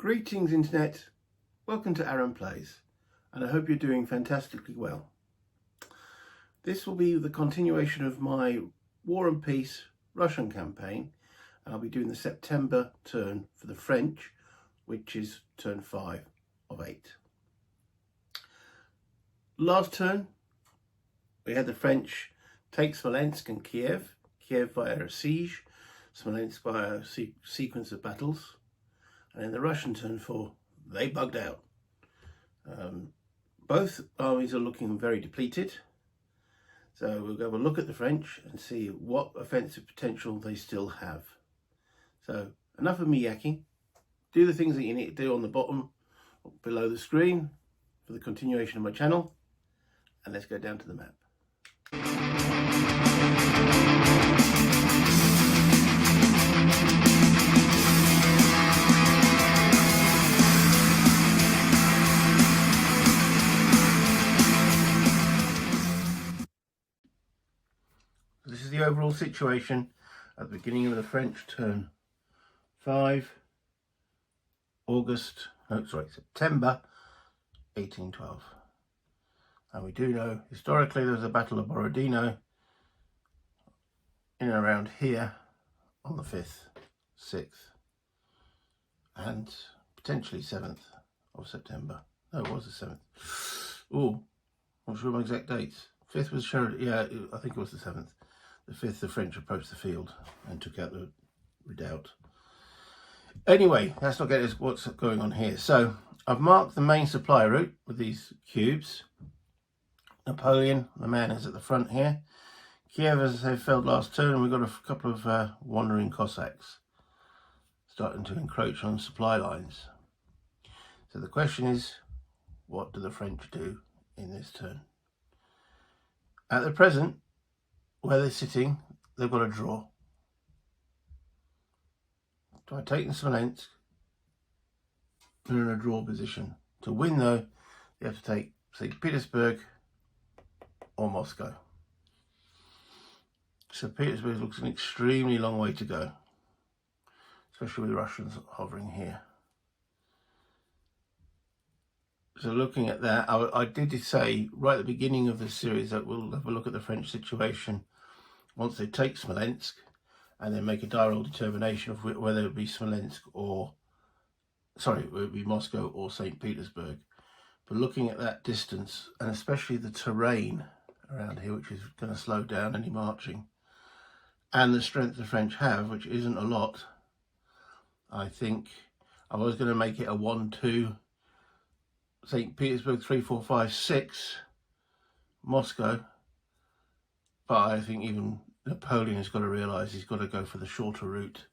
Greetings Internet, welcome to Aaron Plays, and I hope you're doing fantastically well. This will be the continuation of my War and Peace Russian campaign. I'll be doing the September turn for the French, which is turn 5 of 8. Last turn we had the French take Smolensk and Kiev via a siege, Smolensk via a sequence of battles, and in the Russian turn 4 they bugged out. Both armies are looking very depleted, so we'll have a look at the French and see what offensive potential they still have. So enough of me yakking. Do the things that you need to do on the bottom below the screen for the continuation of my channel, and let's go down to the map. This is the overall situation at the beginning of the French turn 5, September 1812. And we do know historically there was a battle of Borodino in and around here on the 5th, 6th and potentially 7th of September. No, it was the 7th. Oh, I'm not sure my exact dates. 5th was Sheridan, yeah, I think it was the 7th. The 5th, the French approached the field and took out the redoubt. Anyway, let's not get into what's going on here. So I've marked the main supply route with these cubes. Napoleon, the man, is at the front here. Kiev, as I said, failed last turn, and we've got a couple of wandering Cossacks starting to encroach on supply lines. So the question is, what do the French do in this turn? At the present, where they're sitting, they've got a draw. By taking Smolensk, they're in a draw position. To win, though, you have to take St. Petersburg or Moscow. So Petersburg looks an extremely long way to go, especially with the Russians hovering here. So looking at that, I did say right at the beginning of this series that we'll have a look at the French situation once they take Smolensk, and then make a direct determination of whether it be Smolensk or, it would be Moscow or St. Petersburg. But looking at that distance, and especially the terrain around here, which is going to slow down any marching, and the strength the French have, which isn't a lot, I think I was going to make it a 1-2, St. Petersburg 3, 4, 5, 6, Moscow. But I think even Napoleon has got to realise he's got to go for the shorter route.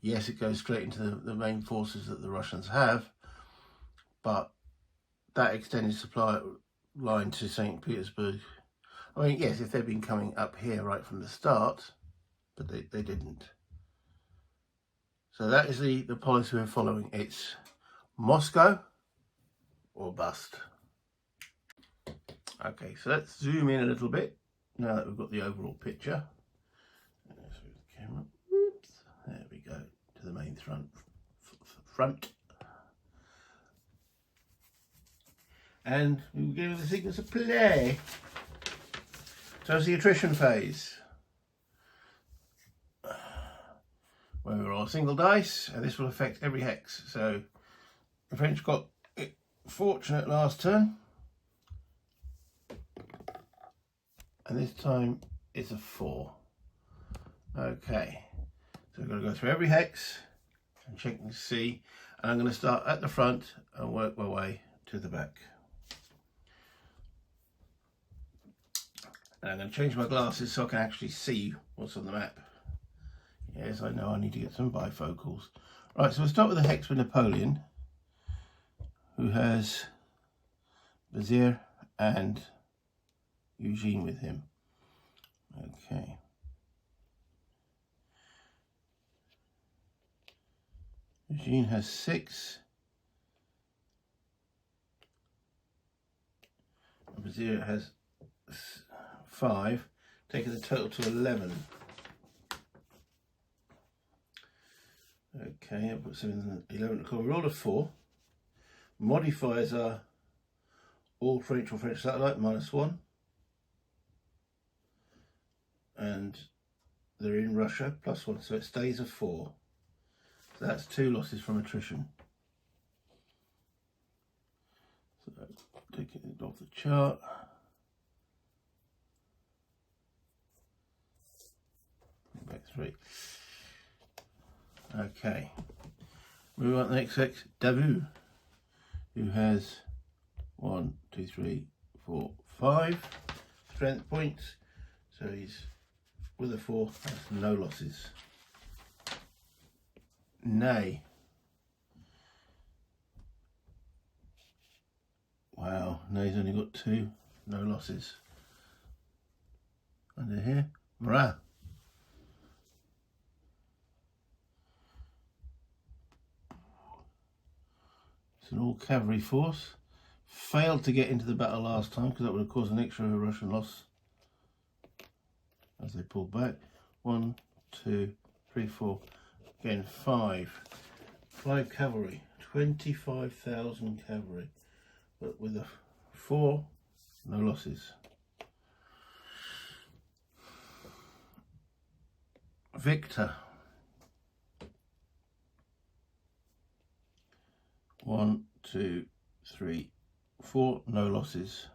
Yes, it goes straight into the main forces that the Russians have, but that extended supply line to St. Petersburg, I mean, yes, if they'd been coming up here right from the start, but they didn't. So that is the policy we're following. It's Moscow or bust. Okay, so let's zoom in a little bit now that we've got the overall picture. The camera. Oops. There we go, to the main front. And we'll give the sequence a play. So it's the attrition phase, where we roll a single dice, and this will affect every hex. So the French got it fortunate last turn, and this time it's a 4. Okay, so we're going to go through every hex and check and see, and I'm going to start at the front and work my way to the back. And I'm going to change my glasses so I can actually see what's on the map. Yes, I know I need to get some bifocals. Right, so we'll start with the hex with Napoleon, who has Vizier and Eugene with him. Okay. Eugene has 6. Vizier has 5, taking the total to 11. Okay, I'll put 7, 11 o'clock. We rolled a 4. Modifiers are all French or French satellite, -1. And they're in Russia, +1. So it stays a 4. So that's 2 losses from attrition. So taking it off the chart. Back 3. Okay. Move on to the next X, Davu, who has 1, 2, 3, 4, 5 strength points. So he's with a 4, that's no losses. Nay. Wow, Nay's only got 2, no losses. Under here, Bra. It's an all cavalry force. Failed to get into the battle last time because that would have caused an extra Russian loss as they pulled back. 1, 2, 3, 4. Again, 5. 5 cavalry. 25,000 cavalry. But with a 4, no losses. Victor. 1, 2, 3, 4, no losses.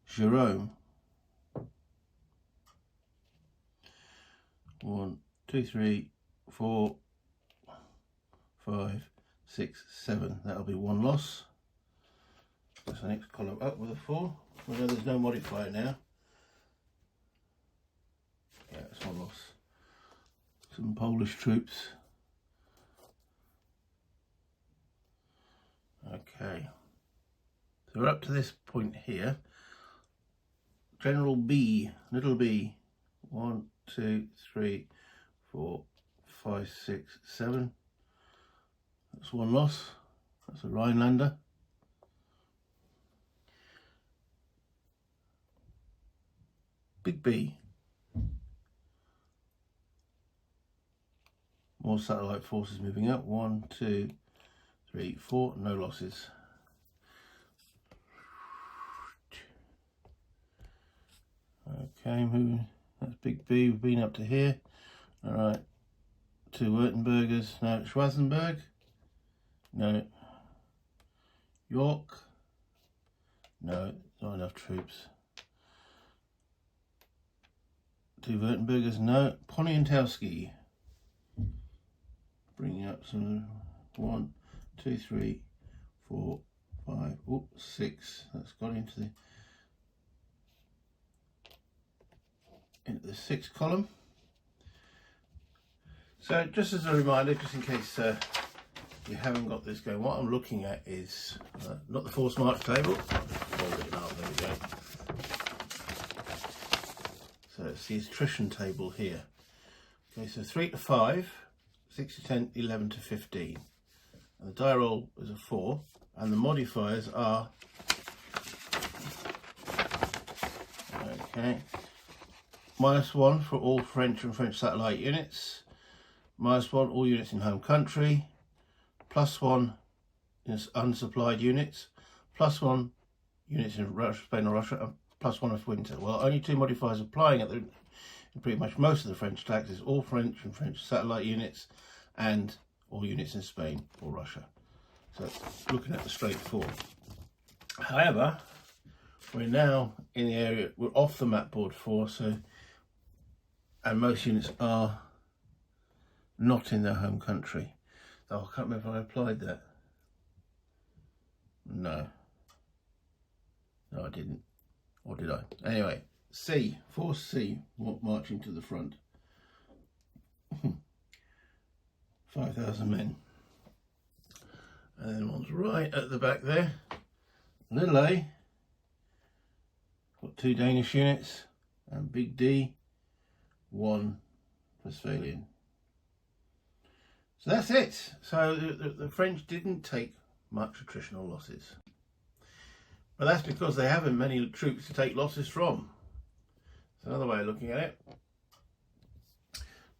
Jerome. 1, 2, 3, 4, 5, 6, 7. That'll be 1 loss. That's the next column up with a 4. We know there's no modifier now. Yeah, it's 1 loss. Some Polish troops. Okay. So we're up to this point here. General B, little b. 1, 2, 3, 4, 5, 6, 7. That's 1 loss. That's a Rhinelander. Big B. More satellite forces moving up. 1, 2, 3, 4. No losses. Okay, moving. That's Big B. We've been up to here. All right. 2 Württembergers. No, Schwarzenberg. No. York. No, not enough troops. 2 Württembergers. No. Poniatowski. Bringing up some. 1, 2, 3, 4, 5. Oh, 6. That's got into the 6th column. So just as a reminder, just in case you haven't got this going, what I'm looking at is not the force march table. Fold it out, there we go. So it's the attrition table here. Okay, so 3 to 5, 6 to 10, 11 to 15. And the die roll is a 4, and the modifiers are okay. -1 for all French and French satellite units. -1 all units in home country. +1 in unsupplied units. +1 units in Russia, Spain or Russia, and +1 of winter. Well, only 2 modifiers applying in pretty much most of the French taxes. All French and French satellite units, and all units in Spain or Russia. So looking at the straight 4. However, we're now in the area, we're off the map board 4, so, and most units are not in their home country. So I can't remember if I applied that. No, I didn't. Or did I? Anyway, C, Force C, marching to the front. 5,000 men. And then one's right at the back there. Little A, got 2 Danish units, and Big D, 1 Westphalian. So that's it. So the French didn't take much attritional losses. But that's because they haven't many troops to take losses from. It's another way of looking at it.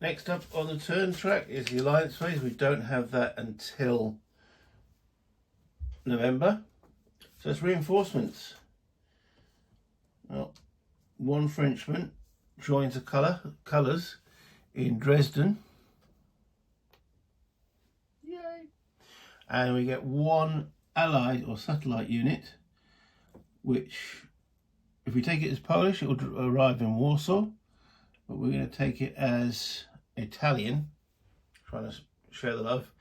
Next up on the turn track is the alliance phase. We don't have that until November. So it's reinforcements. Well, one Frenchman joins the colours in Dresden. Yay! And we get one allied or satellite unit, which, if we take it as Polish, it will arrive in Warsaw. But we're going to take it as Italian, trying to share the love.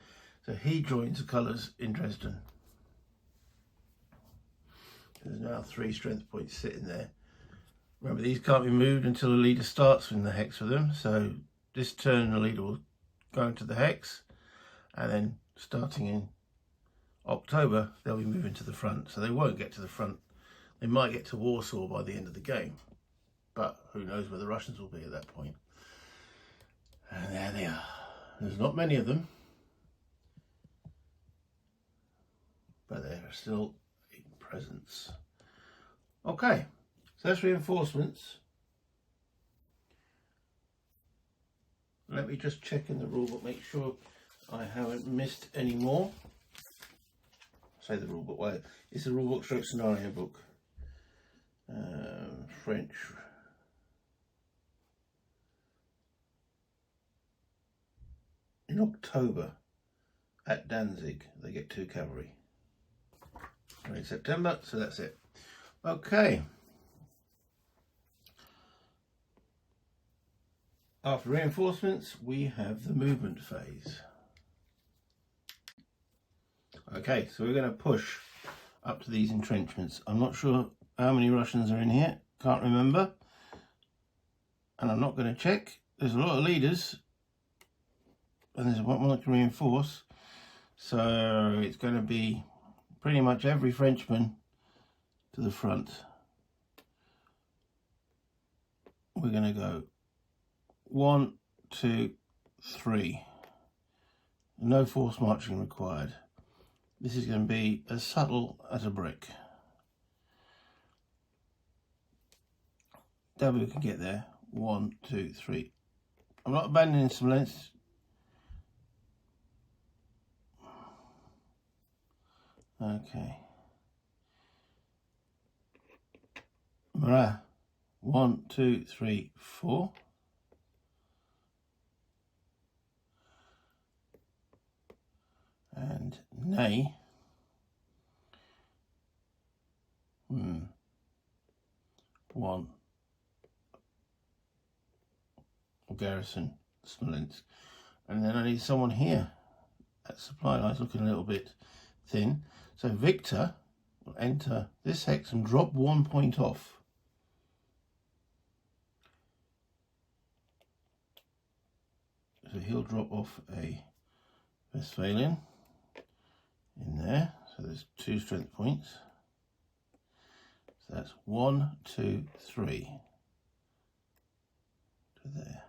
So he joins the colours in Dresden. There's now 3 strength points sitting there. Remember, these can't be moved until the leader starts in the hex with them. So this turn the leader will go into the hex, and then starting in October they'll be moving to the front. So they won't get to the front. They might get to Warsaw by the end of the game, but who knows where the Russians will be at that point. And there they are. There's not many of them, but there are still a presence. Okay, so that's reinforcements. Let me just check in the rulebook, make sure I haven't missed any more. Say the rulebook, well, it's the rulebook stroke scenario book. French. In October at Danzig, they get 2 cavalry. And in September, so that's it. Okay. After reinforcements, we have the movement phase. Okay, so we're going to push up to these entrenchments. I'm not sure how many Russians are in here, can't remember. And I'm not going to check. There's a lot of leaders, and there's one that can reinforce. So it's going to be pretty much every Frenchman to the front. We're going to go 1, 2, 3. No force marching required. This is going to be as subtle as a brick. W can get there. 1, 2, 3. I'm not abandoning some lengths. Okay. Marat. 1, 2, 3, 4. And Ney. One. Garrison Smolensk. And then I need someone here. That supply line's looking a little bit thin. So Victor will enter this hex and drop 1 point off. So he'll drop off a Westphalian in there. So there's 2 strength points. So that's 1, 2, 3 to there.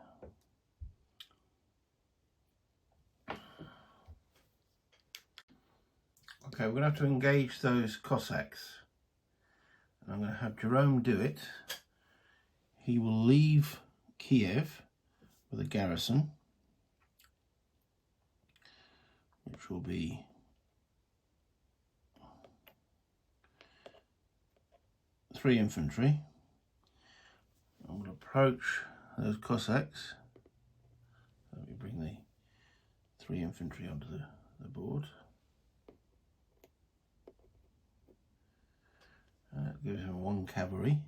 Okay, we're going to have to engage those Cossacks. And I'm going to have Jerome do it. He will leave Kiev with a garrison, which will be three infantry. I'm going to approach those Cossacks. Let me bring the 3 infantry onto the board. That gives him 1 cavalry.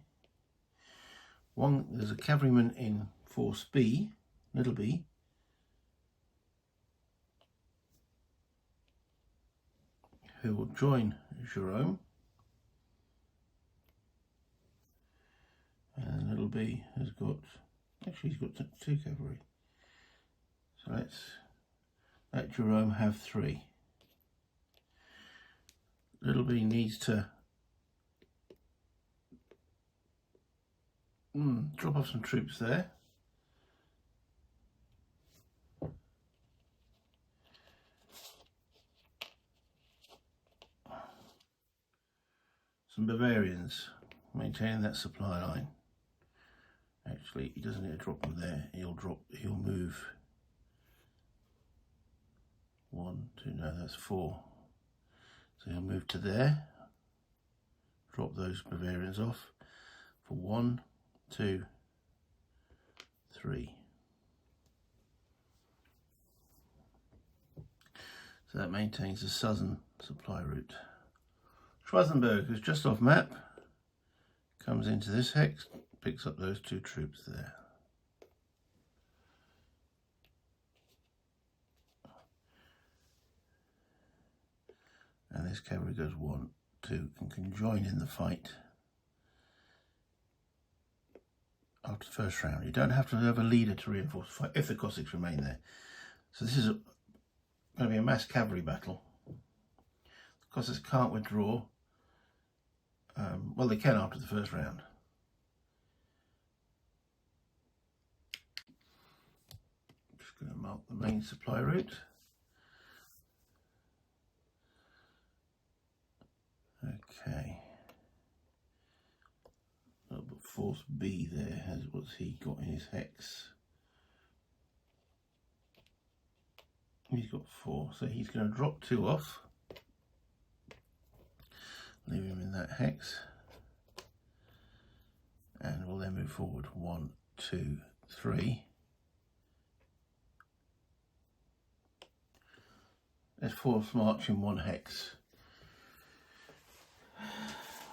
There's a cavalryman in force B, little b, who will join Jerome. And little b has got, actually he's got 2 cavalry. So let's let Jerome have 3. Little b needs to drop off some troops there. Some Bavarians maintaining that supply line. Actually, he doesn't need to drop them there. He'll move 1, 2, no, that's 4. So he'll move to there, drop those Bavarians off for 1, 2, 3. So that maintains the southern supply route. Schwarzenberg, who's just off map, comes into this hex, picks up those 2 troops there. And this cavalry goes 1, 2, and can join in the fight after the first round. You don't have to have a leader to reinforce the fight if the Cossacks remain there. So this is going to be a mass cavalry battle. The Cossacks can't withdraw. Well, they can after the first round. Just going to mark the main supply route. Okay. Oh, but Force B there has, what's he got in his hex? He's got 4, so he's going to drop 2 off. Leave him in that hex. And we'll then move forward 1, 2, 3. There's force march in 1 hex.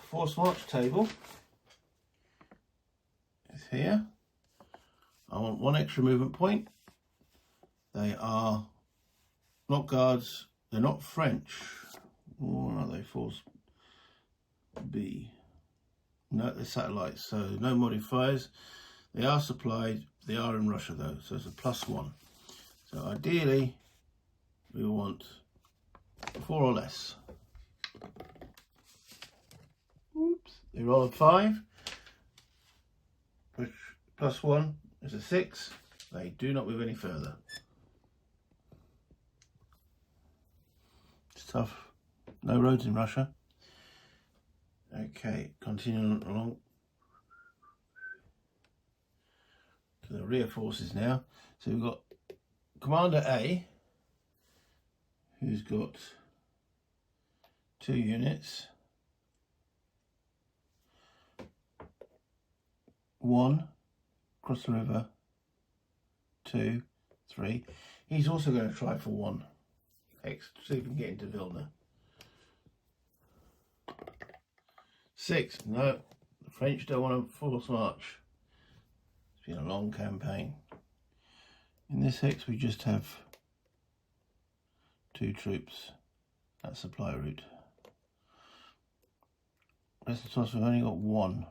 Force march table is here. I want 1 extra movement point. They are not guards, they're not French. Or are they force B? No, they're satellites, so no modifiers. They are supplied, they are in Russia though, so it's a +1. So ideally, we want 4 or less. Oops, they roll a 5, which +1 is a 6. They do not move any further. It's tough. No roads in Russia. Okay, continuing along to the rear forces now. So we've got Commander A, who's got 2 units. 1 across the river, 2, 3. He's also going to try for 1 hex to see if we can get into Vilna. 6, no, the French don't want to force march. It's been a long campaign. In this hex we just have 2 troops, that supply route. Rest of the toss we've only got 1.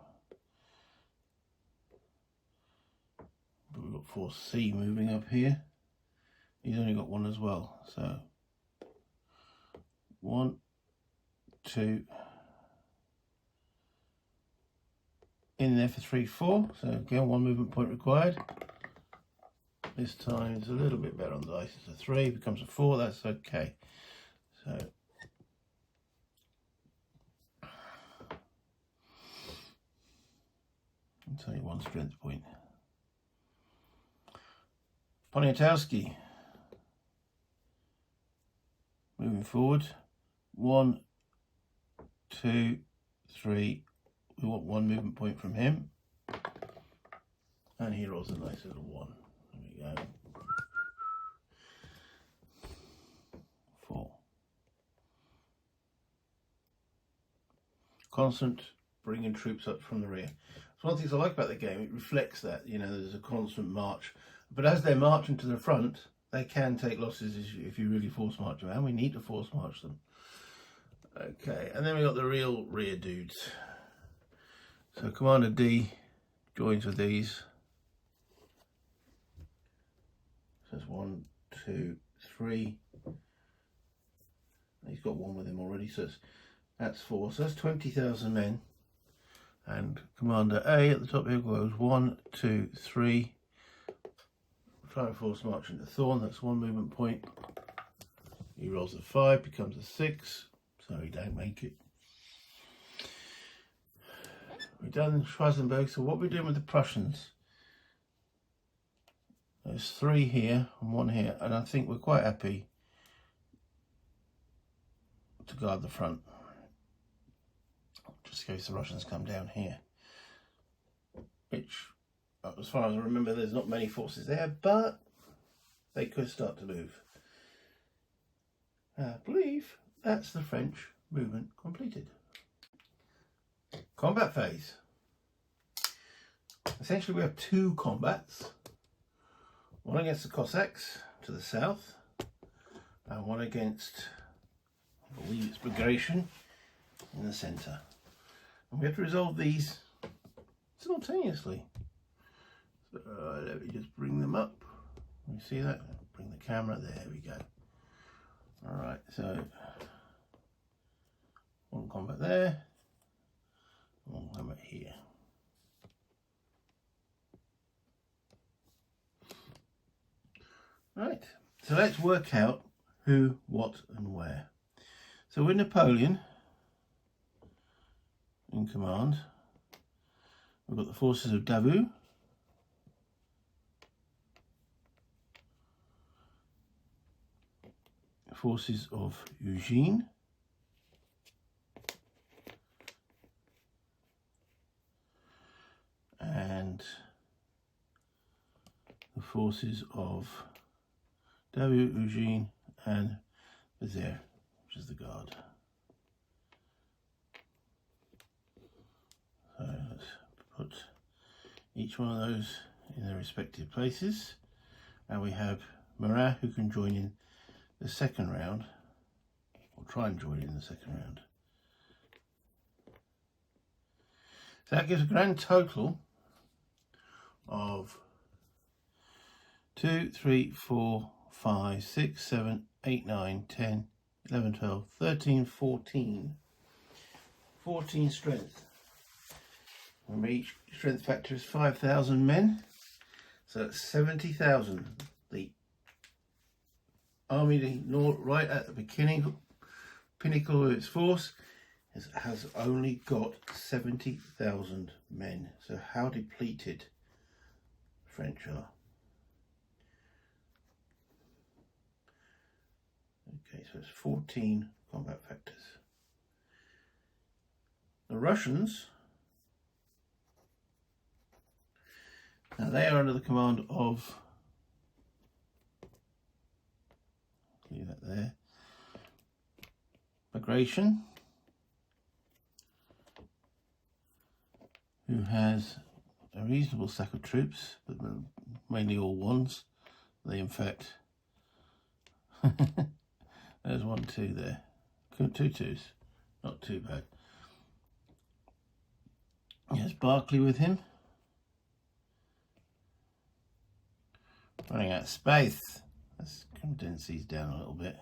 But we've got Force C moving up here. He's only got 1 as well, so 1, 2, in there for 3, 4. So again, 1 movement point required. This time it's a little bit better on the dice. It's a 3, becomes a 4. That's okay. So it's only 1 strength point. Poniatowski moving forward. 1, 2, 3. We want 1 movement point from him, and he rolls a nice little 1. There we go. 4. Constant bringing troops up from the rear. So one of the things I like about the game, it reflects that, you know, there's a constant march. But as they're marching to the front, they can take losses if you really force march them, and we need to force march them. Okay, and then we got the real rear dudes. So Commander D joins with these. So that's 1, 2, 3. He's got 1 with him already, so that's 4. So that's 20,000 men. And Commander A at the top here goes 1, 2, 3. Try and force march into Thorn. That's 1 movement point. He rolls a 5, becomes a 6. So he don't make it. We've done Schwarzenberg, so what we're doing with the Prussians There's 3 here and 1 here, and I think we're quite happy to guard the front, just in case the Russians come down here, which, as far as I remember, there's not many forces there, but they could start to move. I believe that's the French movement completed. Combat phase. Essentially we have 2 combats, one against the Cossacks to the south and one against the Leeds Bagration in the centre, and we have to resolve these simultaneously. So let me just bring them up. You see that? Bring the camera, there we go. Alright, so 1 combat there, 1 combat here. Right, so let's work out who, what and where. So with Napoleon in command, we've got the forces of Davout, forces of Eugene, and the forces of Davout, Eugene and Béziers, which is the guard. So let's put each one of those in their respective places, and we have Marat, who can join in the second round, or try and join in the second round. So that gives a grand total of 2, 3, 4, 5, 6, 7, 8, 9, 10, 11, 12, 13, 14. 14 strength. Remember, each strength factor is 5,000 men, so that's 70,000. The army, right at the pinnacle of its force, has only got 70,000 men. So how depleted the French are. Okay, so it's 14 combat factors. The Russians, now they are under the command of, leave that there, Bagration, who has a reasonable stack of troops, but mainly all ones. They, in fact, there's 1, 2 there, 2 twos, not too bad. He has Barclay with him. Running out of space. Let's condense these down a little bit.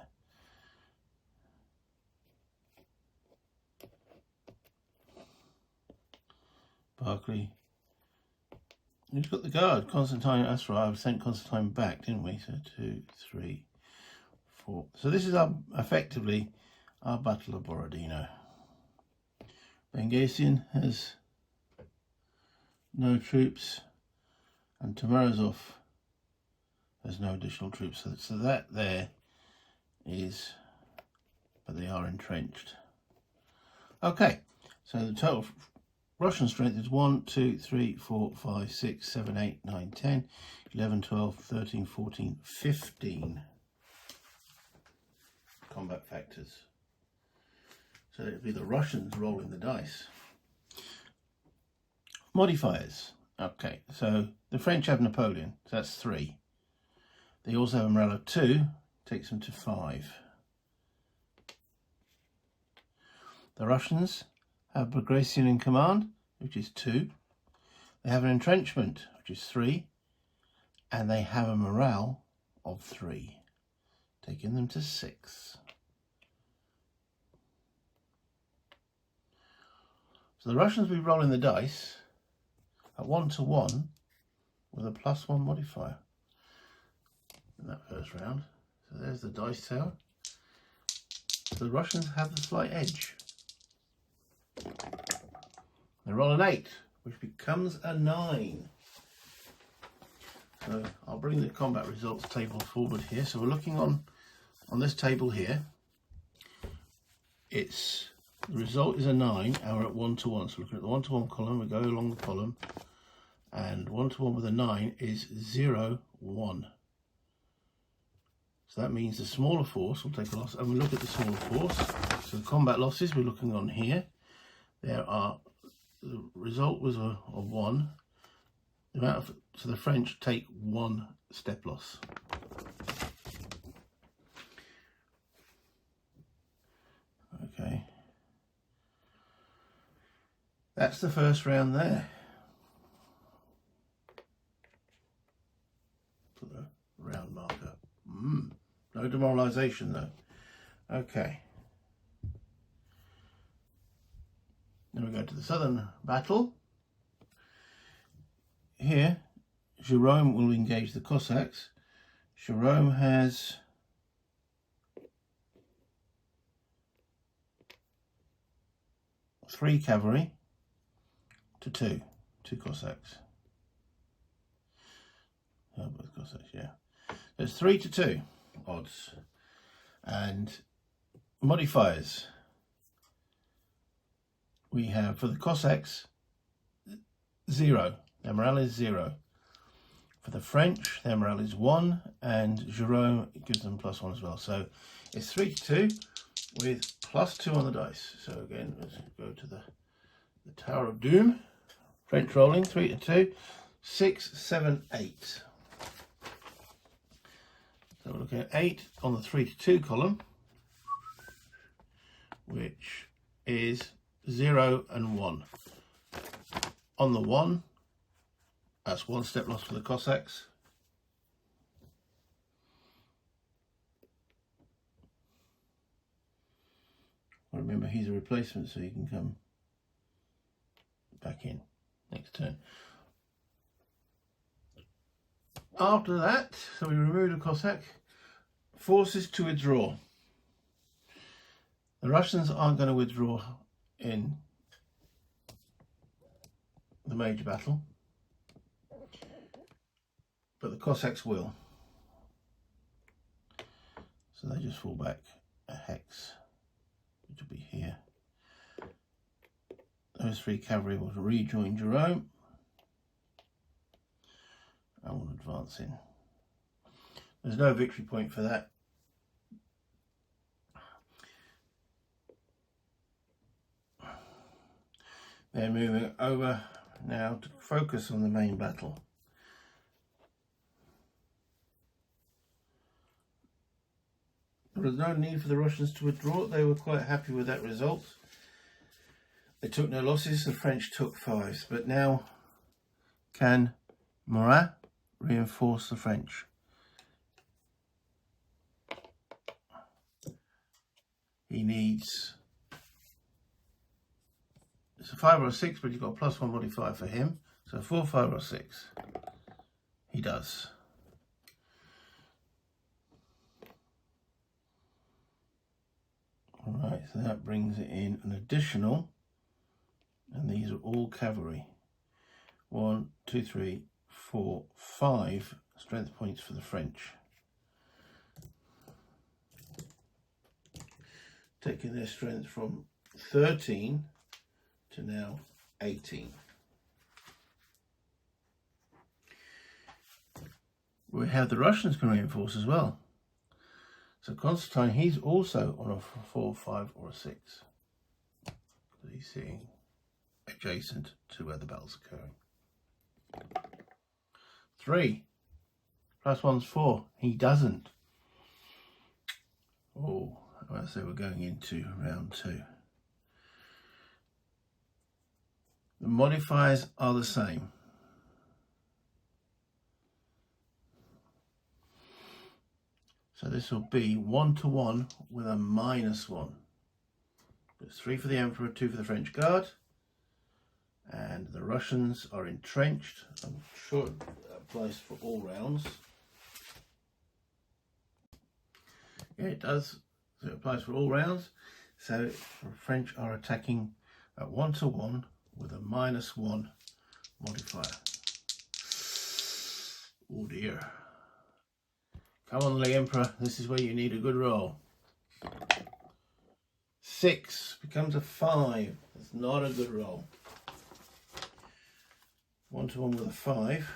Barclay. Who's got the guard? Constantine, that's right, I sent Constantine back, didn't we? So 2, 3, 4. So this is effectively our Battle of Borodino. Benghazi has no troops, and Tomarozov has no additional troops. So that there is, but they are entrenched. Okay, so the total Russian strength is 1, 2, 3, 4, 5, 6, 7, 8, 9, 10, 11, 12, 13, 14, 15 combat factors. So it would be the Russians rolling the dice. Modifiers. Okay, so the French have Napoleon, so that's 3. They also have a morale of 2, takes them to 5. The Russians have Bagration in command, which is 2. They have an entrenchment, which is 3. And they have a morale of 3, taking them to 6. So the Russians will be rolling the dice at 1 to 1 with a +1 modifier in that first round. So there's the dice tower. So the Russians have the slight edge. They roll an 8, which becomes a 9. So I'll bring the combat results table forward here. So we're looking on this table here. The result is a 9 and we're at 1 to 1. So looking at the 1 to 1 column, we go along the column, and 1 to 1 with a 9 is 0, 1. So that means the smaller force will take a loss, and we look at the smaller force. So the combat losses we're looking on here. The result was a 1. So the French take 1 step loss. Okay. That's the first round there. Put a round marker. No demoralisation though. Okay. Then we go to the southern battle. Here, Jerome will engage the Cossacks. Jerome has 3 cavalry to 2 Cossacks. Oh, both Cossacks, yeah. There's 3 to 2 odds. And modifiers. We have, for the Cossacks, 0. Their morale is 0. For the French, their morale is 1, and Jerome gives them +1 as well. So it's 3 to 2 with +2 on the dice. So again, let's go to the Tower of Doom. French rolling, 3 to 2, 6, 7, 8. So we're looking at 8 on the 3 to 2 column, which is 0 and 1. On the 1, that's 1 step loss for the Cossacks. Remember, he's a replacement, so he can come back in next turn. After that, so we remove the Cossack, forces to withdraw. The Russians aren't going to withdraw in the major battle, but the Cossacks will. So they just fall back a hex, which will be here. Those 3 cavalry will rejoin Jerome and will advance in. There's no victory point for that. They're moving over now to focus on the main battle. There was no need for the Russians to withdraw. They were quite happy with that result. They took no losses, the French took 5. But now, can Murat reinforce the French? He needs, it's a 5 or a 6, but you've got a +1 modifier for him. So 4, 5 or 6. He does. Alright, so that brings it in an additional, and these are all cavalry. 1, 2, 3, 4, 5 strength points for the French. Taking their strength from 13 to now 18. We have the Russians can reinforce as well. So Constantine, he's also on a 4, 5 or a 6. He's sitting adjacent to where the battle's occurring. 3 +1's 4. He doesn't. Oh, I say we're going into round 2. The modifiers are the same. So this will be 1 to 1 with a -1. It's 3 for the Emperor, 2 for the French Guard. And the Russians are entrenched. I'm sure it applies for all rounds. Yeah, it does. So it applies for all rounds. So the French are attacking at 1 to 1 with a -1 modifier. Oh dear. Come on, the Emperor. This is where you need a good roll. 6 becomes a 5. That's not a good roll. 1-1 with a 5.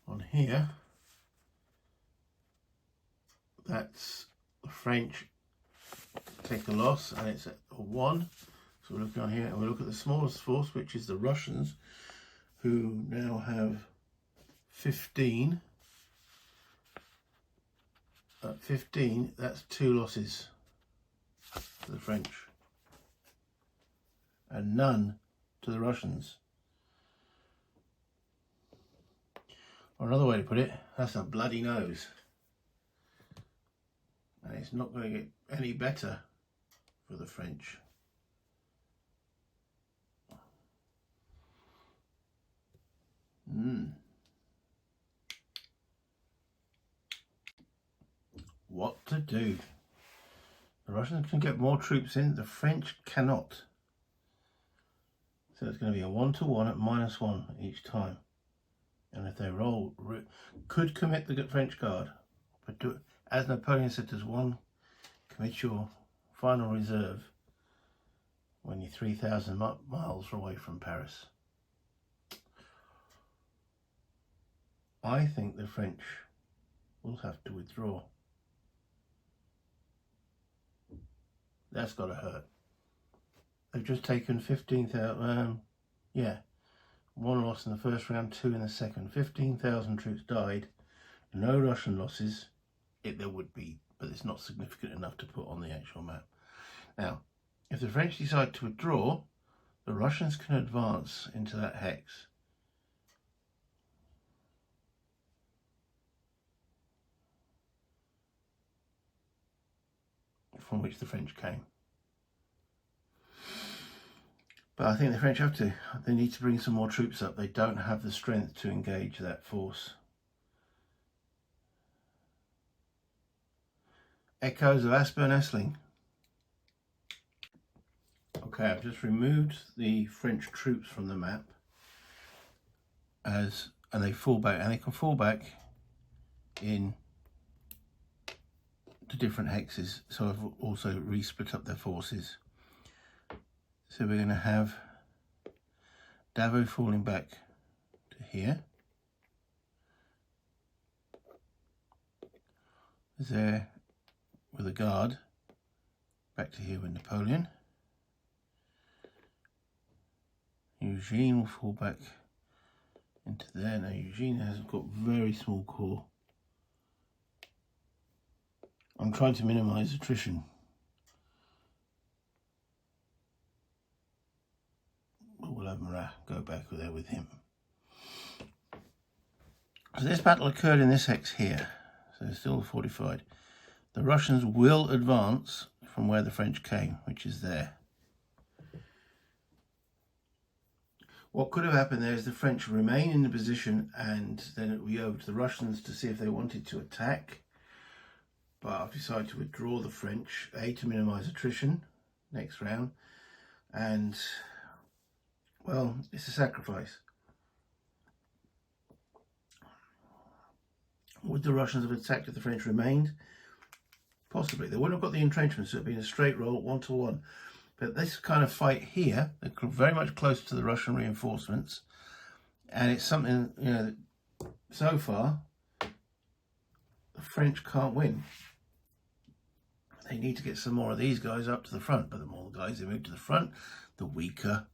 On here, that's the French take a loss, and it's a 1. So we're looking on here, and we look at the smallest force, which is the Russians, who now have 15. At 15, that's 2 losses to the French, and none to the Russians. Or another way to put it, that's a bloody nose. And it's not going to get any better for the French. What to do? The Russians can get more troops in, the French cannot. So it's going to be a 1-1 at -1 each time. And if they roll, could commit the French Guard. But do, as Napoleon said, there's one, commit your final reserve when you're 3,000 miles away from Paris. I think the French will have to withdraw. That's got to hurt. They've just taken 15,000, yeah. 1 loss in the first round, 2 in the second. 15,000 troops died. No Russian losses. There would be, but it's not significant enough to put on the actual map. Now, if the French decide to withdraw, the Russians can advance into that hex. From which the French came. But I think the French have to. They need to bring some more troops up. They don't have the strength to engage that force. Echoes of Aspern Essling. Okay, I've just removed the French troops from the map and they fall back, and they can fall back in to different hexes. So I've also re-split up their forces. So we're going to have Davo falling back to here. There with a guard back to here with Napoleon. Eugene will fall back into there. Now Eugene has got very small corps. I'm trying to minimize attrition. We'll have Marat go back there with him. So this battle occurred in this hex here, so it's still fortified. The Russians will advance from where the French came, which is there. What could have happened there is the French remain in the position, and then it will be over to the Russians to see if they wanted to attack. But I've decided to withdraw the French, to minimise attrition next round, and well, it's a sacrifice. Would the Russians have attacked if the French remained? Possibly. They wouldn't have got the entrenchments, so it would have been a straight roll, 1-1. But this kind of fight here, they're very much close to the Russian reinforcements, and it's something, you know, that so far the French can't win. They need to get some more of these guys up to the front, but the more guys they move to the front, the weaker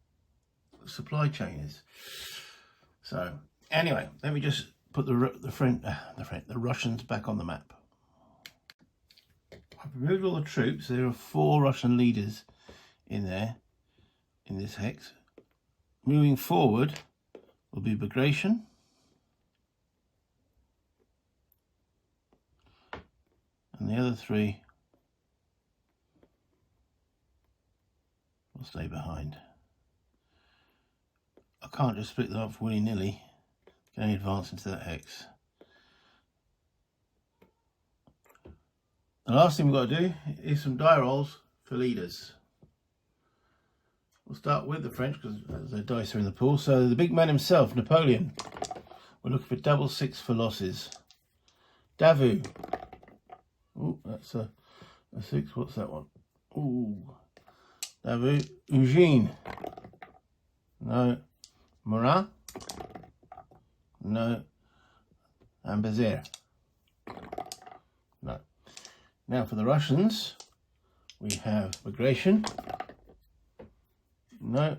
the supply chain is. So anyway, let me just put the Russians back on the map. I've removed all the troops. There are 4 Russian leaders in there, in this hex. Moving forward will be Bagration, and the other 3 will stay behind. I can't just split them up willy-nilly. Can only advance into that hex. The last thing we've got to do is some die rolls for leaders. We'll start with the French because the dice are in the pool. So the big man himself, Napoleon. We're looking for double 6 for losses. Davu. Oh, that's a 6. What's that one? Ooh. Davu. Eugene. No. Morin. No. And Bazir. No. Now for the Russians, we have Migration. No.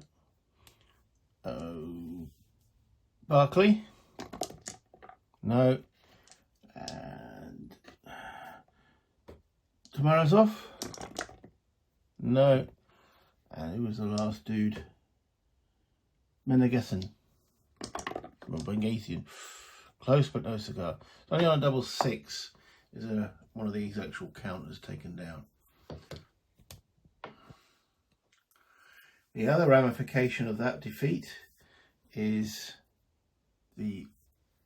Barkley. No. And Tomarazov. No. And who was the last dude? Menegessen. From Benghazian. Close but no cigar. It's only on a double 6 is one of these actual counters taken down. The other ramification of that defeat is the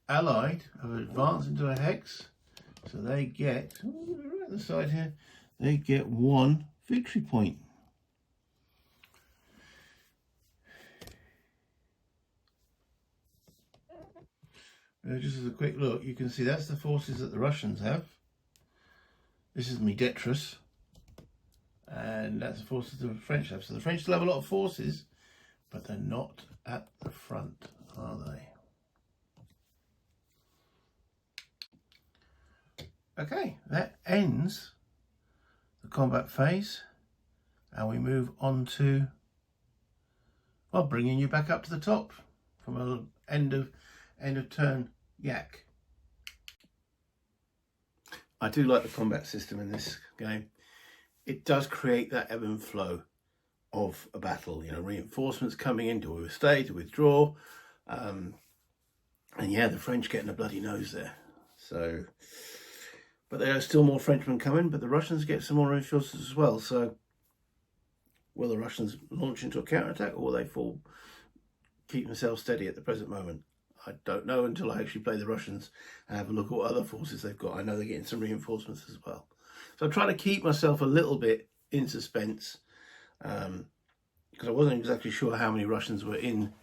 Allied have advanced into a hex, so they get, right at the side here, they get 1 victory point. Just as a quick look, you can see that's the forces that the Russians have. This is Midetras, and that's the forces the French have. So the French still have a lot of forces, but they're not at the front, are they? Okay, that ends the combat phase, and we move on to, well, bringing you back up to the top from an end of turn yak. I do like the combat system in this game. It does create that ebb and flow of a battle, you know, reinforcements coming in, do we stay, to withdraw, and yeah, the French getting a bloody nose there. So, but there are still more Frenchmen coming, but the Russians get some more reinforcements as well. So will the Russians launch into a counterattack, or will they keep themselves steady at the present moment? I don't know until I actually play the Russians and have a look at what other forces they've got. I know they're getting some reinforcements as well. So I'm trying to keep myself a little bit in suspense, because I wasn't exactly sure how many Russians were in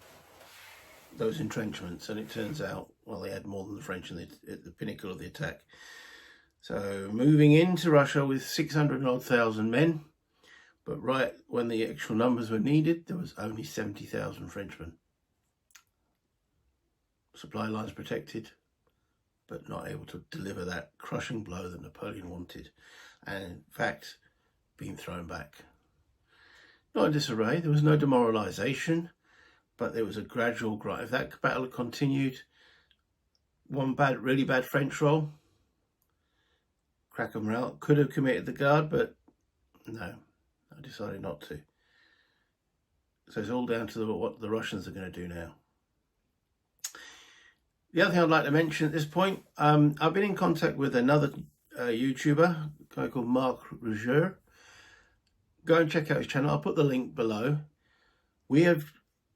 those entrenchments, and it turns out, well, they had more than the French at the pinnacle of the attack. So moving into Russia with 600,000 men, but right when the actual numbers were needed, there was only 70,000 Frenchmen. Supply lines protected, but not able to deliver that crushing blow that Napoleon wanted, and in fact being thrown back. Not in disarray, there was no demoralisation, but there was a gradual grind. If that battle had continued, one really bad French roll, crack 'em out, could have committed the guard, but no, I decided not to. So it's all down to what the Russians are going to do now. The other thing I'd like to mention at this point, I've been in contact with another YouTuber, a guy called Marc Roger. Go and check out his channel. I'll put the link below. We have,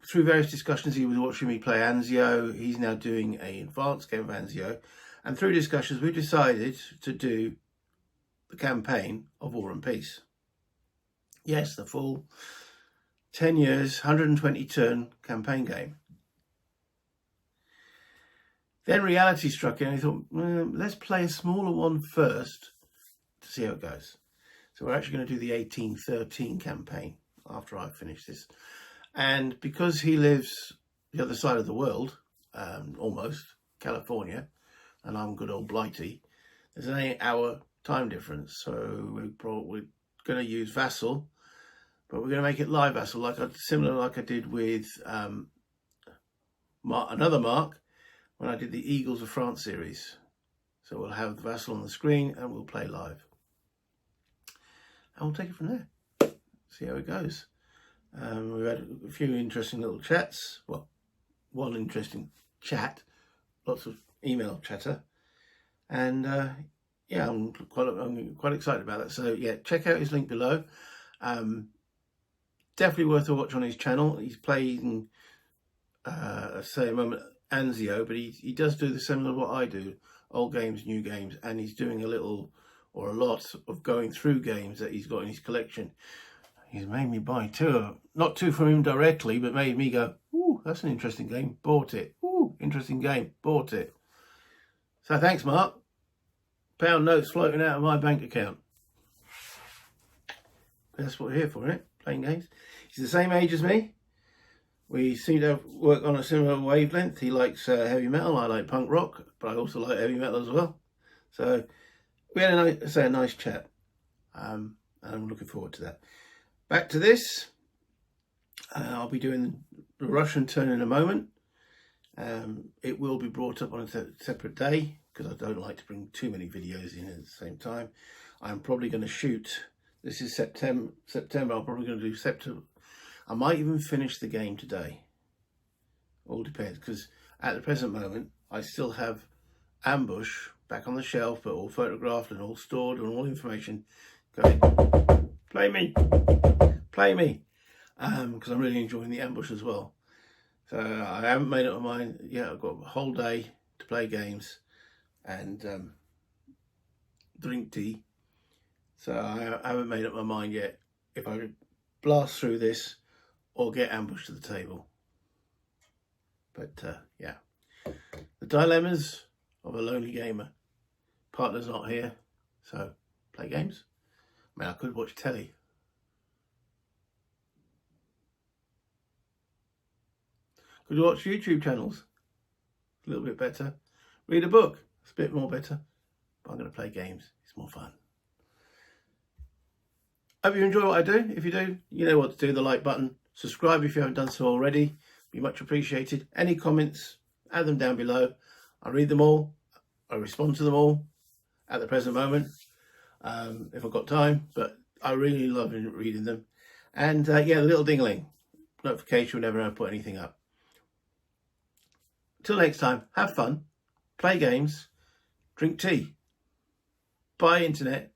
through various discussions, he was watching me play Anzio. He's now doing an advanced game of Anzio. And through discussions, we decided to do the campaign of War and Peace. Yes, the full 10 years, 120 turn campaign game. Then reality struck in and I thought, let's play a smaller one first to see how it goes. So we're actually going to do the 1813 campaign after I finish this. And because he lives the other side of the world, almost, California, and I'm good old Blighty, there's an 8-hour time difference. So we're going to use Vassal, but we're going to make it live Vassal, similar like I did with another Mark, when I did the Eagles of France series. So we'll have the Vassal on the screen and we'll play live. And we'll take it from there. See how it goes. We've had a few interesting little chats. Well, one interesting chat. Lots of email chatter. And yeah, I'm quite excited about that. So yeah, check out his link below. Definitely worth a watch on his channel. He's playing, say, a moment Anzio, but he does do the similar to what I do, old games, new games, and he's doing a little or a lot of going through games that he's got in his collection. He's made me buy two, not two from him directly, but made me go, ooh, that's an interesting game, bought it, ooh, interesting game. Bought it. So thanks, Mark. Pound notes floating out of my bank account. That's what we're here for, isn't it? Playing games. He's the same age as me. We seem to work on a similar wavelength. He likes heavy metal. I like punk rock, but I also like heavy metal as well. So we had a nice chat. And I'm looking forward to that. Back to this. I'll be doing the Russian turn in a moment. It will be brought up on a separate day because I don't like to bring too many videos in at the same time. I'm probably going to shoot. This is September. I'm probably going to do September. I might even finish the game today. All depends, because at the present moment I still have Ambush back on the shelf, but all photographed and all stored and all information. Going, play me, because I'm really enjoying the Ambush as well. So I haven't made up my mind yet. I've got a whole day to play games and drink tea. So I haven't made up my mind yet if I blast through this or get Ambush to the table. But yeah, the dilemmas of a lonely gamer. Partner's not here, so play games. I mean, I could watch telly. Could watch YouTube channels. A little bit better. Read a book. It's a bit more better. But I'm going to play games. It's more fun. Hope you enjoy what I do. If you do, you know what to do. The like button. Subscribe if you haven't done so already. Be much appreciated. Any comments, add them down below. I read them all. I respond to them all at the present moment. If I've got time. But I really love reading them. And yeah, the little dingling. Notification whenever I put anything up. Till next time, have fun, play games, drink tea, buy internet,